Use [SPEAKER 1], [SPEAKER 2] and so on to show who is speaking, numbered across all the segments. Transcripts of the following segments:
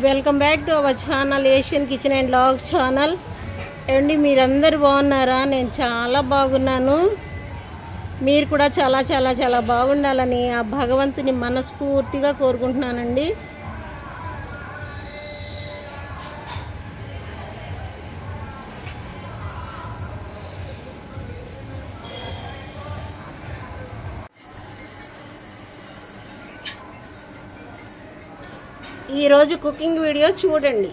[SPEAKER 1] Welcome back to our channel Asian kitchen and vlogs channel. అండి మీరందరూ బాగున్నారా? నేను చాలా బాగున్నాను. మీరు కూడా చాలా చాలా చాలా బాగుండాలని ఆ భగవంతుని మనస్ఫూర్తిగా కోరుకుంటున్నానండి. ఈరోజు కుకింగ్ వీడియో చూడండి.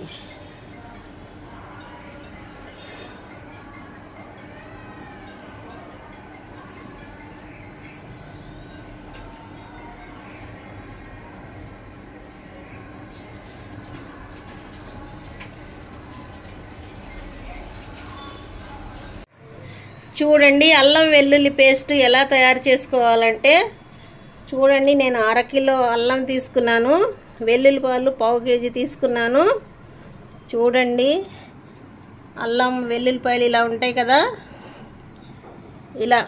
[SPEAKER 1] చూడండి అల్లం వెల్లుల్లి పేస్ట్ ఎలా తయారు చేసుకోవాలంటే చూడండి. నేను 1/2 కిలో అల్లం తీసుకున్నాను, వెల్లుల్లిపాయలు 1/2 కేజీ తీసుకున్నాను. చూడండి అల్లం వెల్లుల్లిపాయలు ఇలా ఉంటాయి కదా. ఇలా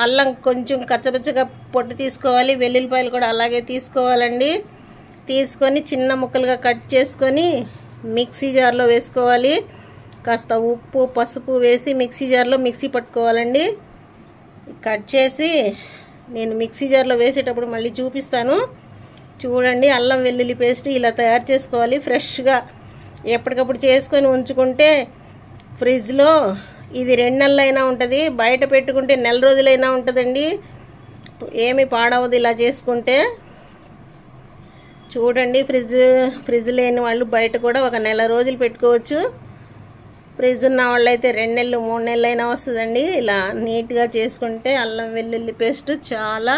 [SPEAKER 1] అల్లం కొంచెం కచ్చపచ్చగా పొట్టు తీసుకోవాలి, వెల్లుల్లిపాయలు కూడా అలాగే తీసుకోవాలండి. తీసుకొని చిన్న ముక్కలుగా కట్ చేసుకొని మిక్సీ జార్లో వేసుకోవాలి. కాస్త ఉప్పు పసుపు వేసి మిక్సీ జార్లో మిక్సీ పట్టుకోవాలండి. కట్ చేసి నేను మిక్సీ జార్లో వేసేటప్పుడు మళ్ళీ చూపిస్తాను. చూడండి అల్లం వెల్లుల్లి పేస్ట్ ఇలా తయారు చేసుకోవాలి. ఫ్రెష్గా ఎప్పటికప్పుడు చేసుకొని ఉంచుకుంటే ఫ్రిడ్జ్లో ఇది 2 నెలలైనా ఉంటుంది, బయట పెట్టుకుంటే 1 నెల రోజులైనా ఉంటుందండి. ఏమి పాడవదు ఇలా చేసుకుంటే. చూడండి ఫ్రిడ్జ్ లేని వాళ్ళు బయట కూడా 1 నెల రోజులు పెట్టుకోవచ్చు. ఫ్రిడ్జ్ ఉన్న వాళ్ళైతే 2 నెలలు 3 నెలలైనా వస్తుందండి. ఇలా నీట్గా చేసుకుంటే అల్లం వెల్లుల్లి పేస్ట్ చాలా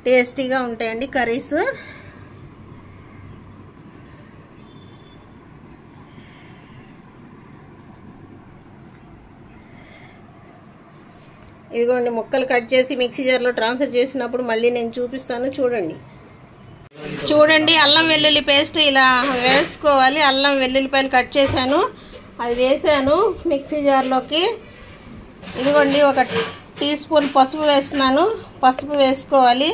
[SPEAKER 1] టేస్టీగా ఉంటాయండి కర్రీస్. ఇదిగోండి ముక్కలు కట్ చేసి మిక్సీ జార్లో ట్రాన్స్ఫర్ చేసినప్పుడు మళ్ళీ నేను చూపిస్తాను. చూడండి అల్లం వెల్లుల్లి పేస్ట్ ఇలా వేసుకోవాలి. అల్లం వెల్లుల్లిపాయలు కట్ చేశాను, అది వేసాను మిక్సీ జార్లోకి. ఇదిగోండి 1 టీ స్పూన్ పసుపు వేస్తున్నాను. పసుపు వేసుకోవాలి.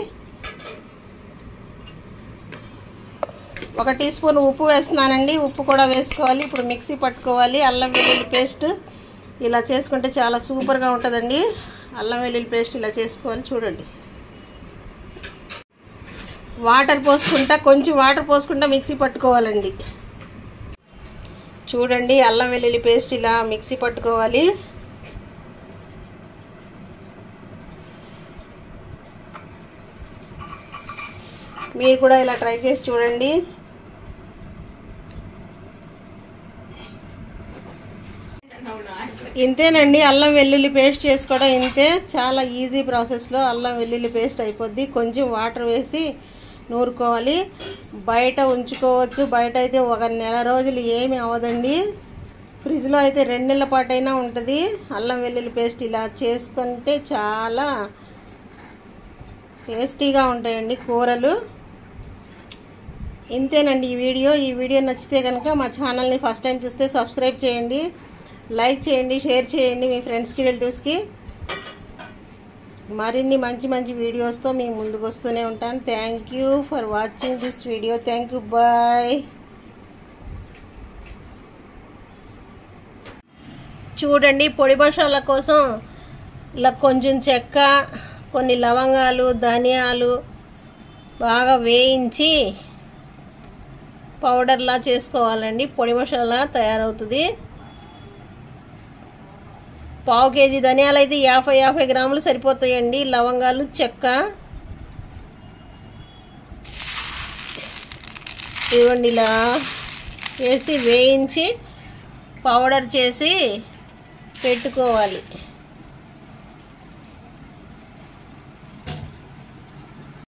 [SPEAKER 1] 1 టీ స్పూన్ ఉప్పు వేస్తున్నానండి, ఉప్పు కూడా వేసుకోవాలి. ఇప్పుడు మిక్సీ పట్టుకోవాలి. అల్లం వెల్లుల్లి పేస్ట్ ఇలా చేసుకుంటే చాలా సూపర్గా ఉంటుందండి. అల్లం వెల్లుల్లి పేస్ట్ ఇలా చేసుకోవాలి. చూడండి కొంచెం వాటర్ పోసుకుంటా మిక్సీ పట్టుకోవాలండి. చూడండి అల్లం వెల్లుల్లి పేస్ట్ ఇలా మిక్సీ పట్టుకోవాలి. మీరు కూడా ఇలా ట్రై చేసి చూడండి. ఇంతేనండి అల్లం వెల్లుల్లి పేస్ట్ చేసుకోవడం ఇంతే. చాలా ఈజీ ప్రాసెస్లో అల్లం వెల్లుల్లి పేస్ట్ అయిపోద్ది. కొంచెం వాటర్ వేసి నూరుకోవాలి. బయట ఉంచుకోవచ్చు. బయట అయితే 1 నెల రోజులు ఏమి అవ్వదండి. ఫ్రిడ్జ్లో అయితే 2 నెలల పాటైనా ఉంటుంది. అల్లం వెల్లుల్లి పేస్ట్ ఇలా చేసుకుంటే చాలా టేస్టీగా ఉంటాయండి కూరలు. ఇంతేనండి ఈ వీడియో నచ్చితే కనుక మా ఛానల్ని ఫస్ట్ టైం చూస్తే సబ్స్క్రైబ్ చేయండి, లైక్ చేయండి, షేర్ చేయండి మీ ఫ్రెండ్స్కి రిలేటివ్స్కి. మరిన్ని మంచి మంచి వీడియోస్తో మీ ముందుకు వస్తూనే ఉంటాను. Thank you for watching this video. Thank you, bye. చూడండి పొడి మసాలా కోసం ఇలా కొంచెం చెక్క, కొన్ని లవంగాలు, ధనియాలు బాగా వేయించి పౌడర్లా చేసుకోవాలండి. పొడి మసాలా తయారవుతుంది. 1/2 కేజీ ధనియాలు అయితే 50 గ్రాములు సరిపోతాయండి. లవంగాలు, చెక్క ఇవ్వండి ఇలా వేసి వేయించి పౌడర్ చేసి పెట్టుకోవాలి.